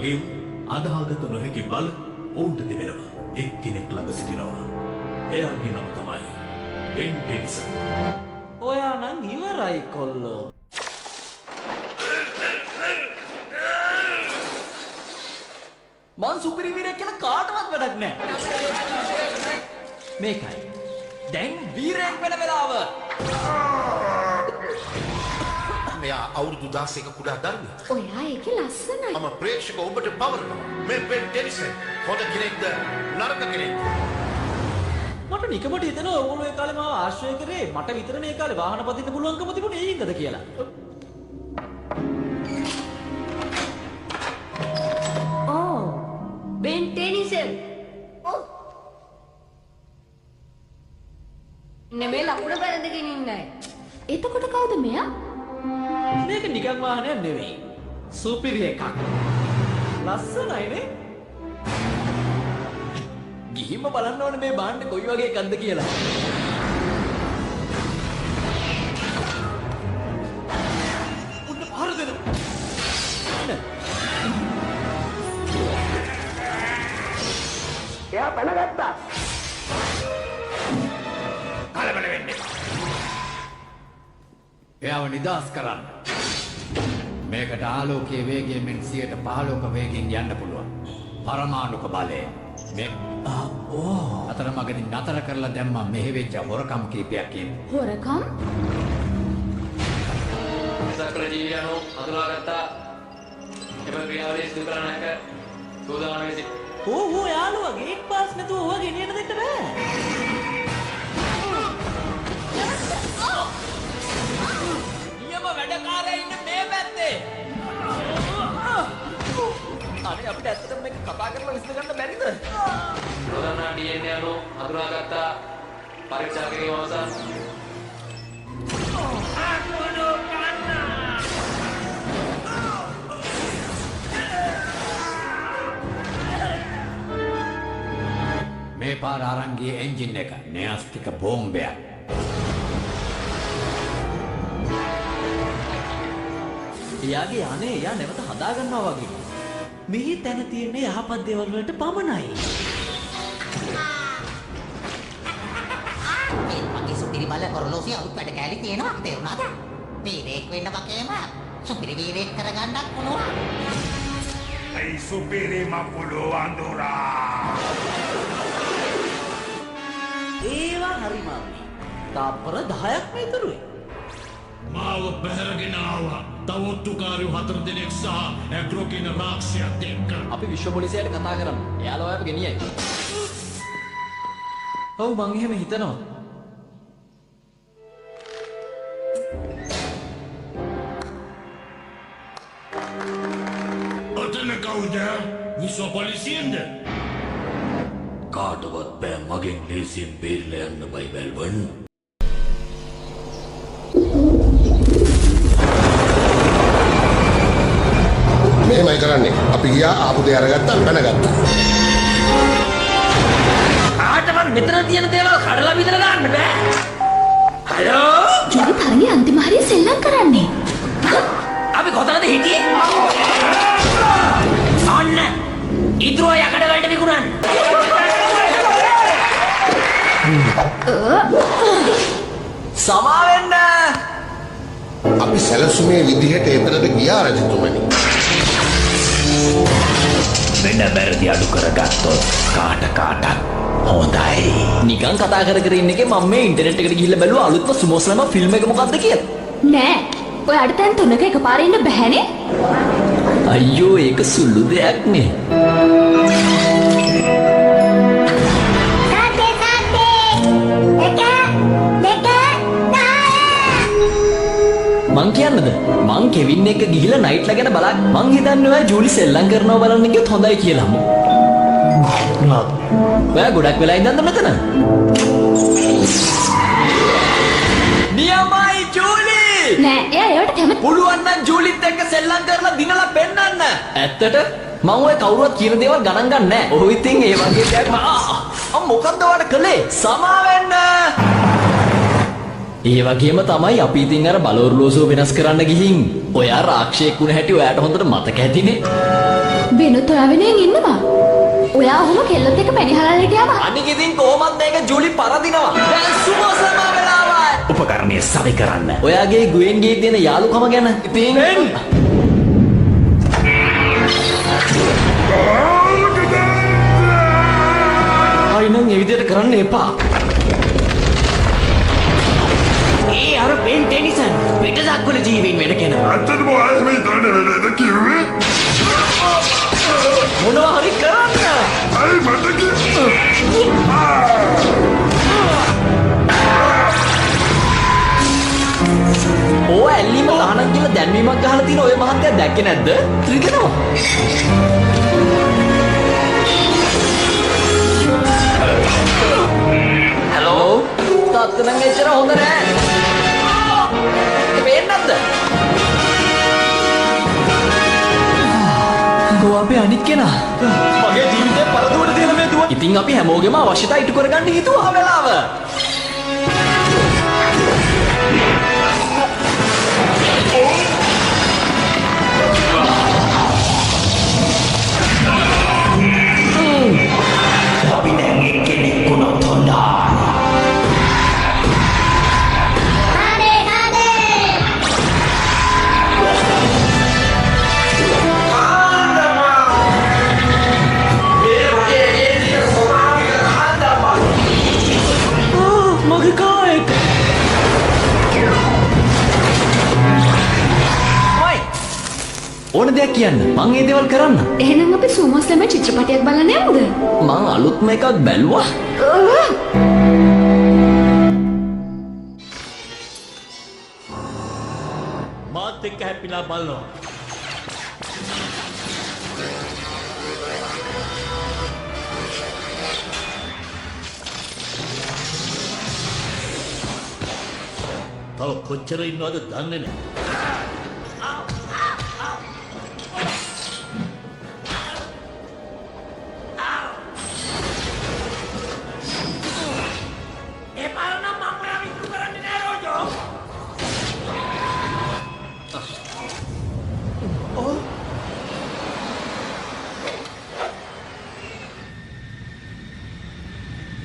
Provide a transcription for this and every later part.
වගේම අදාහගත නොහැකි බල ඔවුන්ට දෙවෙනවා. එක්කෙනෙක් ළඟ සිටිනවා. එයාගේ නම තමයි බෙන් ටෙනිසන්. ඔයා නම් ඉවරයි කොල්ලෝ. මං සුපිරිවීරයෙක් කියලා කාටවත් වැඩක් නැහැ. මේකයි. දැන් වීරයෙක් වෙන වෙලාව. මෙයා අවුරුදු 16ක කුඩා දරුවෙක්. ඔයා ඒකේ ලස්සනයි. මම ප්‍රේක්ෂක ඔබට පවරනවා. මේ බෙන් ටෙනිසන් හොඳ කෙනෙක්ද නරක කෙනෙක්ද? මට නිකමට හිතෙනවා ඕගොල්ලෝ ඒ කාලේ මාව ආශ්‍රය කරේ මට විතරනේ ඒ කාලේ වාහන පදින්න පුළුවන්කම තිබුණේ ඒ හින්දාද කියලා. ඕ බෙන් ටෙනිසන්. නෙමෙයි ලකුණ බැලඳගෙන ඉන්නයි. එතකොට කවුද මෙයා? මේක නිකන් වාහනයක් නෙවෙයි. සුපිරි එකක්. ලස්සනයිනේ. ගිහින්ම බලන්න ඕනේ මේ බාණ්ඩ කොයි වගේ එකක්ද කියලා. උන්න පාර දෙන්න. එයා පැනගත්තා. කලබල වෙන්න එපා. එයාව නිදහස් කරන්න. මේකට ආලෝකයේ වේගයෙන් 115ක වේගයෙන් යන්න පුළුවන්. පරමාණුක බලය. මේ අතරමඟදී නතර කරලා දැම්මා මෙහෙ වෙච්ච හොරකම් කීපයක් කියන්නේ. හොරකම්? සකල ජීවියන්ෝ හඳුනාගත්තා. එම ක්‍රියාවලිය සිදු කරන එක සූදානම් වෙසි. ඕ යාළුවා ගේට් පාස් නැතුව ඔවා ගෙනියන්න දෙන්න බෑ. නියම වැඩකාරයා ඉන්නේ මේ පැත්තේ. අනේ අපිට ඇත්තටම මේක කතා කරලා විශ්ල ගන්න බැරිද? ප්‍රධාන DNA අණු හඳුනාගත්තා. පරීක්ෂා කිරීම අවසන්. මේ පාර අරන් ගියේ එන්ජින් එක න්‍යෂ්ටික බෝම්බයක්. එයාගේ අනේ එයා නැවත හදා ගන්නවා වගේ. මෙහි තැන තියෙන්නේ යහපත් දේවල් වලට පමණයි. මගේ සුපිරි බල ඔරලෝසිය අලුත් වැඩ කැලි තියෙනවා තේරුණාද? වීරයෙක් වෙන්න වගේම සුපිරි වීරයෙක් කරගන්නත් පුළුවන්. අයි සුපිරි මකුළු අඳුරා. ඒවා හරි මාමි. තාප්පර 10ක් විතරුයි. මාව බැහැරගෙන ආවා. තවොත්තුකාරයෝ 4 දෙනෙක් සහ ඇග්‍රෝ කියන රාක්ෂසයත් එක්ක. අපි විශ්ව පොලිසියට කතා කරමු. එයාලා ඔයාව ගෙනියයි. ඔව් මං එහෙම හිතනවා. ඔතන කවුද? විශ්ව පොලිසියෙන්ද? කාටවත් බෑ මගෙන් ලේසියෙන් බේරිලා යන්න බයිබල්වන්. මෙහෙමයි කරන්නේ. අපි ගියා ආපු දේ අරගත්තා පැනගත්තා. ආටවත් මෙතන තියෙන දේවල් කඩලා විතර දාන්න බෑ. හලෝ! ජොලි තරගේ අන්තිම හරිය සෙල්ලම් කරන්නේ. අපි කොතනද හිටියේ? අන්න! ඉදරෝ යකඩ වලට විකුණන්න. සමාවෙන්න! අපි සැලසුමේ විදිහට එතනට ගියා රජතුමනි. වෙන බැරදි අඩු කරගත්තොත් කාටත් හොඳයි. නිකන් කතා කර කර ඉන්න එකේ මම මේ ඉන්ටර්නෙට් එකට ගිහිල්ලා බැලුවා අලුත්ම සුමෝස්ලම ෆිල්ම් එක මොකක්ද කියලා. නෑ. ඔයාට දැන් තුනක එකපාරේ ඉන්න බැහැනේ. අයියෝ ඒක සුළු දෙයක් නේ. මං කියන්නද? මං කෙවින් එක ගිහිල්ලා නයිට්ලා ගැන බලන්න. මං හිතන්නේ ඔයා ජූලි සෙල්ලම් කරනවා බලන්න ගියොත් හොඳයි කියලා. ඔයා ගොඩක් වෙලා ඉඳන්ද මෙතන? නියමයි ජූලි! නෑ එයා ඒවට කැමති. පුළුවන් නම් ජූලිත් එක්ක සෙල්ලම් කරලා දිනලා පෙන්නන්න. ඇත්තට මම ඔය කවුරුවත් කියන දේවල් ගණන් ගන්න නෑ. ඔහු ඉතින් ඒ වගේ දෙයක් මොකද්ද ඔයාලට කළේ? සමාවෙන්න! ඒ වගේම තමයි අපි ඉතින් අර බලෝර්ලෝසුව වෙනස් කරන්න ගිහින් ඔයා රාක්ෂයෙක් වුණ හැටි ඔයාට හොඳට මතක ඇතිනේ. වෙනත් ඔයා වෙනුවෙන් ඉන්නවා. ඔයා ඔහොම කෙල්ලත් එක්ක පැණිහලන්න හිටියාම අනික ඉතින් කොහොමද මේක ජූලි පරදිනවා. දැන් සුමෝසම වෙලාවයි. උපකරණයේ සවි කරන්න. ඔයාගේ ගුවෙන්ගේ දෙන යාළුකම ගැන ඉතින් අයිනම් ඒ විදිහට කරන්න එපා. ඒ අර බෙන් ටෙනිසන් පිටසක්වල ජීවීන් වෙන කෙනා. ඇත්තටම ඔයාලා මේ දන්න වෙලද කිව්වේ? මොනවා හරි කරන්න. අයි මට ඕ ඇල්ලීම ගහනක් කියලා දැන්වීමක් ගහලා තියෙන ඔය මහත්තයා දැක්කේ නැද්ද? ත්‍රිදෙනවා. හලෝ තාත්ත නම් එච්චර හොඳ නෑ. පේන්නේ නැද්ද? ගෝ අපේ අනිත් කෙනා. මගේ ජීවිතේ පරදුවට තියෙන මේ දුව. ඉතින් අපි හැමෝගෙම අවශ්‍යතා ඉටු කරගන්න හිතුවා වෙලාව. අපි දැන් එක්කෙනෙක් වුණොත් හොඳයි. මගේ කායක. ඕන දෙයක් කියන්න. මං ඒ දේවල් කරන්න. එහෙනම් අපි සුමෝස්ලම චිත්‍රපටයක් බලන්න යමුද? මං අලුත්ම එකක් බැලුවා. මාත් එක්ක හැපිලා බලනවා. තව කොච්චර ඉන්නවද දන්නේ නැහැ.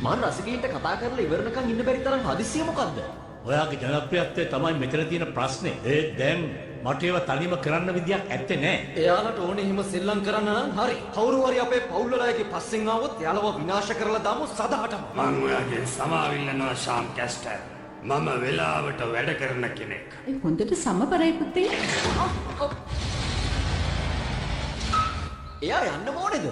මං රසිකයින්ට කතා කරලා ඉවරනකන් ඉන්න බැරි තරම් හදිස්සිය මොකද්ද? ඔයාගේ ජනප්‍රියත්වය තමයි මෙතන තියෙන ප්‍රශ්නේ. ඒ දැන් මට ඒව තනියම කරන්න විදියක් ඇත්තේ නැහැ. එයාලට ඕනේ හිම සෙල්ලම් කරන්න නම් හරි. කවුරු හරි අපේ පවුල් වලගේ පස්සෙන් ආවොත් එයාලව විනාශ කරලා දාමු සදාටම. මං ඔයාගෙන් සමාවිල්ලනවා ශාම් කැස්ටර්. මම වෙලාවට වැඩ කරන කෙනෙක්. හොඳට සමබරයි පුතේ. එයා යන්න ඕනේද?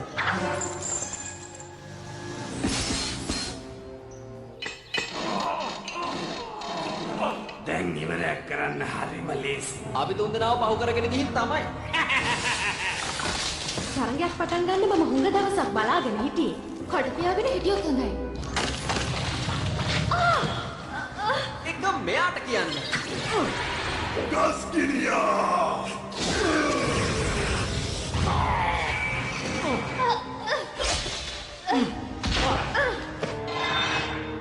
දැන් ඉවරයක් කරන්න හරිම ලේසි. අපි තුන් දෙනාව පහු කරගෙන ගිහින් තමයි. තරගයක් පටන් ගන්න මම හුඟ දවසක් බලාගෙන හිටියේ. කඩ පියාගෙන හිටියොත් හොඳයි. එක මෙයාට කියන්න. ගස්කිරියා!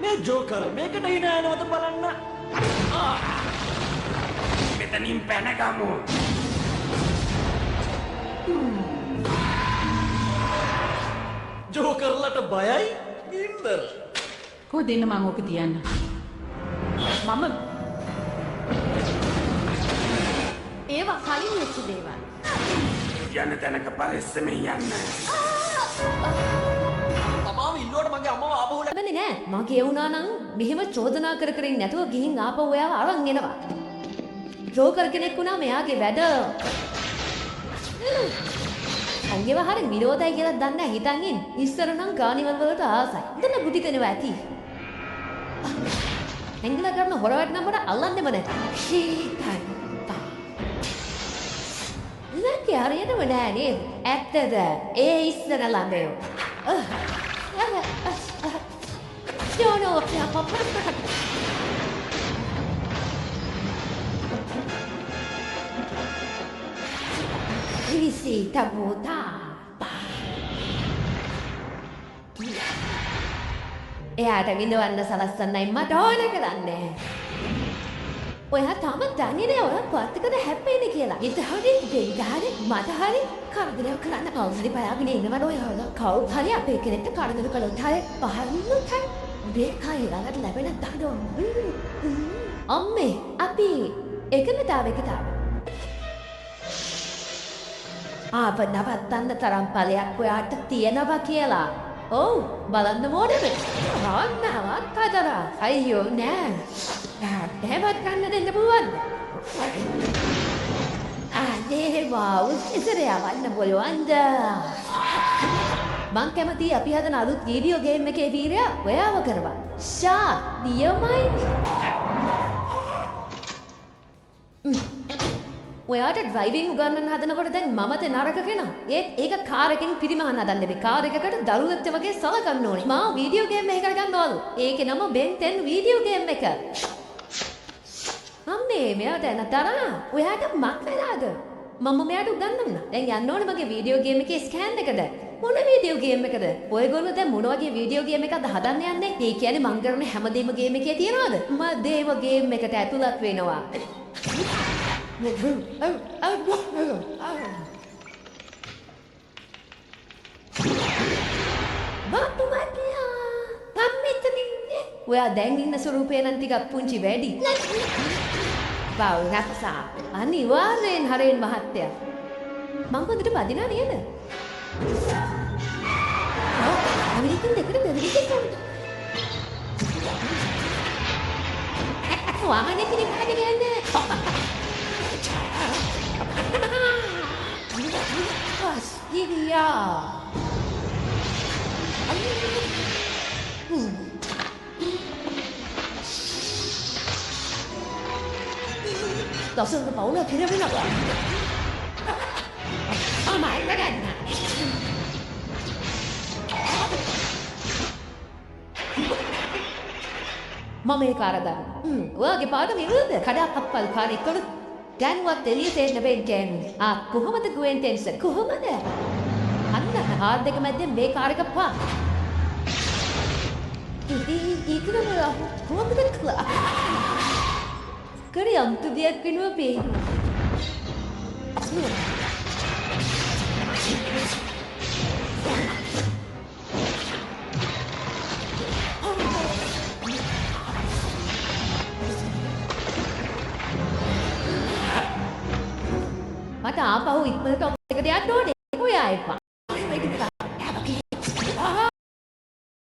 මේ ජෝකර් මේකට hina යනවද බලන්න. මෙතනින් පැනගමු. ජෝකර්ලට බයයි ගින්දර. කෝ දෙන්න මං ඕක තියන්න. මම ඒවා කලින් වෙච්ච දේවල්. යන තැනක පරිස්සමෙන් යන්න. අමාව ඉල්ලුවට මගේ අම්මව ආපහු ලැබෙන්නේ නෑ. මගේ වුණා නම් මෙහෙම චෝදනා කර කර ඉන්නේ නැතුව ගිහින් ආපහු ඔයාව අරන් එනවා. ජෝකර් කෙනෙක් වුණා මෙයාගේ වැඩ. අංගෙව හරිය විරෝධයි කියලා දන්නේ නැහැ හිතන් ඉන්න. ඉස්සර නම් කානිවල් වලට ආසයි. දැන් බුද්ධි දෙනවා ඇති. එංගල කරන හොරවට නම් මට අල්ලන්නෙම නැහැ. ශීතන්. ඉතින් හරියටම නෑ නේද? ඇත්තද? ඒ ඉස්සර ළමයෝ. No, papá. Visita mudada. එයාට විඳවන්න සලස්සන්නයි මට ඕන කරන්නේ. ඔයා තාමත් දන්නේ නෑ ඔයා පත්තකද හැප්පෙන්නේ කියලා. ඉත හරි දෙයි ගහරි මට හරි කරදරයක් කරන්න කවුරුහරි බයාගෙන ඉන්නවද ඔයාල? කවුරු හරි අපේ කෙනෙක්ට කරදර කළොත් හරි පහන්නොත් හරි දෙකයි ළඟට ලැබෙන දඬුවම්. අම්මේ අපි එකමතාවයකට ආවා. ආප නවත්තන්න තරම් ඵලයක් ඔයාට තියෙනවා කියලා. ඔව් බලන්න ඕනේද? රාන්නවත් හදලා. අයියෝ නෑ. එහෙමත් ගන්න දෙන්න පුළුවන්ද? අනේ වව් ඉතින් යවන්න බලවන්ද? මං කැමති අපි හදන අලුත් වීඩියෝ ගේම් එකේ වීරයා ඔයාව කරවා. ෂා නියමයි. ඔයාට ඩ්‍රයිවිං උගන්වන්න හදනකොට දැන් මමද නරක කෙනා. ඒක කාර් එකෙන් පිරිමහන්න හදන්න බෑ. කාර් එකකට දරුවෙක්ට වගේ සලකන්න ඕනේ. මම වීඩියෝ ගේම් එකකට ගන්නවලු. ඒකේ නම Ben 10 වීඩියෝ ගේම් එක. අම්මේ මෙයාට නතරා. ඔයාට මක් වෙලාද? මම මෙයාට උගන්වන්න. දැන් යන්න ඕනේ මගේ වීඩියෝ ගේම් එකේ ස්කෑන් එකද? මොන වීඩියෝ ගේම් එකද? ඔයගොල්ලෝ දැන් මොන වගේ වීඩියෝ ගේම් එකක්ද හදන්න යන්නේ? ඒ කියන්නේ මං කරන හැමදේම ගේම් එකේ තියනවද? මදේව ගේම් එකට ඇතුළත් වෙනවා. ඔයා දැන් ඉන්න ස්වරූපය නම් ටිකක් පුංචි වැඩි. බව් නැක්සා. අනිවාර්යෙන් හරෙන් මහත්තයා. මං හොඳට පදිනා නේද? අමෙරිකන් දෙකට දෙවිදෙක් කොහොමද? වාහනේ පිළිපහට ගියන්නේ. Iya. Langsung ke Paula, kira benar tak? Oh my God! මම ඒ කාර දාන්න. ඔයාගේ පාඩම ඉවරද? කඩා කප්පල් කාරේ කළු දැන්වත් එළියට එන්න බැංකෙන්. කොහොමද ගුවෙන් ටෙන්ෂන්? කොහොමද? අන්න කාර් දෙක මැද්දේ මේ කාර් එක පා. ඉතින් කොහොමද කළා? කරේ අන්ත දෙයක් වෙනවා පේ. මට ආපහු ඉක්මනට ඔෆ් එකට යන්න ඕනේ. ඔයා එපා.